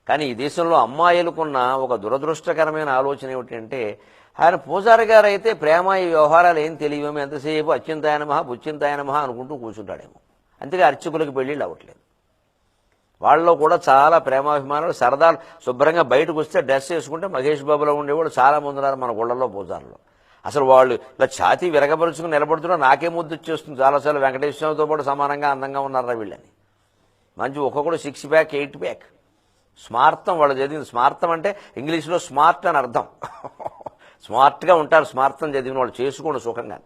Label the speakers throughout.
Speaker 1: కానీ ఈ దేశంలో అమ్మాయిలకున్న ఒక దురదృష్టకరమైన ఆలోచన ఏమిటంటే, ఆయన పూజారి గారు అయితే ప్రేమ ఈ వ్యవహారాలు ఏం తెలియమో, ఎంతసేపు అచ్చింతాయనమహ బుచ్చింతాయనమహ అనుకుంటూ కూర్చుంటాడేమో. అంతేగా అర్చకులకు పెళ్ళిళ్ళు అవ్వట్లేదు. వాళ్ళలో కూడా చాలా ప్రేమాభిమానాలు, సరదాలు. శుభ్రంగా బయటకు వస్తే డ్రెస్ వేసుకుంటే మహేష్ బాబులో ఉండేవాళ్ళు చాలా మంది ఉన్నారు మన గుళ్ళల్లో పూజారులు. అసలు వాళ్ళు ఇలా ఛాతీ విరగపరుచుకుని నిలబడుతున్నా నాకే ముద్దు వచ్చేస్తుంది చాలాసార్లు. వెంకటేశ్వరతో పాటు సమానంగా అందంగా ఉన్నారా వీళ్ళని. మంచి ఒక్కొక్కడు 6 ప్యాక్ 8 ప్యాక్. స్మార్థం వాళ్ళు చదివింది. స్మార్థం అంటే ఇంగ్లీష్లో స్మార్ట్ అని అర్థం. స్మార్ట్గా ఉంటారు స్మార్థం చదివిన వాళ్ళు. చేసుకోండి సుఖంగా.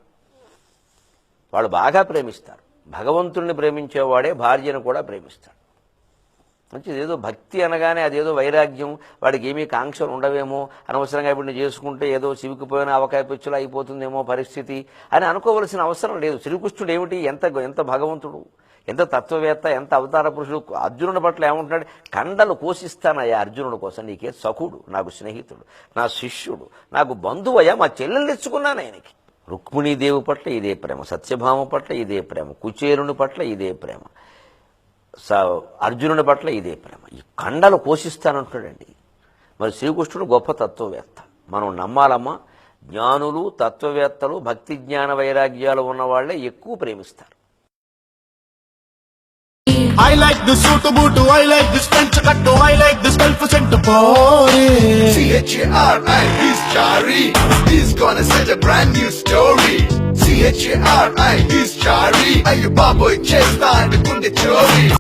Speaker 1: వాళ్ళు బాగా ప్రేమిస్తారు. భగవంతుడిని ప్రేమించేవాడే భార్యను కూడా ప్రేమిస్తాడు. మంచిది. ఏదో భక్తి అనగానే అదేదో వైరాగ్యం, వాడికి ఏమీ కాంక్షలు ఉండవేమో, అనవసరంగా ఇప్పుడు చేసుకుంటే ఏదో చివికిపోయిన అవకాయ పిచ్చులు అయిపోతుందేమో పరిస్థితి అని అనుకోవలసిన అవసరం లేదు. శ్రీకృష్ణుడు ఏమిటి, ఎంత భగవంతుడు, ఎంత తత్వవేత్త, ఎంత అవతార పురుషుడు. అర్జునుడి పట్ల ఏమంటున్నాడు, కండలు కోసిస్తానయ్యా అర్జునుడి కోసం, నీకే సఖుడు, నాకు స్నేహితుడు, నా శిష్యుడు, నాకు బంధువయ్యా, మా చెల్లెలు తెచ్చుకున్నాను ఆయనకి. రుక్మిణీదేవి పట్ల ఇదే ప్రేమ, సత్యభామ పట్ల ఇదే ప్రేమ, కుచేరుని పట్ల ఇదే ప్రేమ, అర్జునుడి పట్ల ఇదే ప్రేమ. ఈ కండలు పోషిస్తానంటాడండి. మరి శ్రీకృష్ణుడు గొప్ప తత్వవేత్త. మనం నమ్మాలమ్మా. జ్ఞానులు, తత్వవేత్తలు, భక్తి జ్ఞాన వైరాగ్యాలు ఉన్న వాళ్లే ఎక్కువ ప్రేమిస్తారు.
Speaker 2: I like the suit bootu, I like this French cutto, I like this self-cent body.
Speaker 3: CHARI, he's Chari. He's gonna set a brand new story. CHARI, he's Chari. Ayu baboy chesta and kunde chori.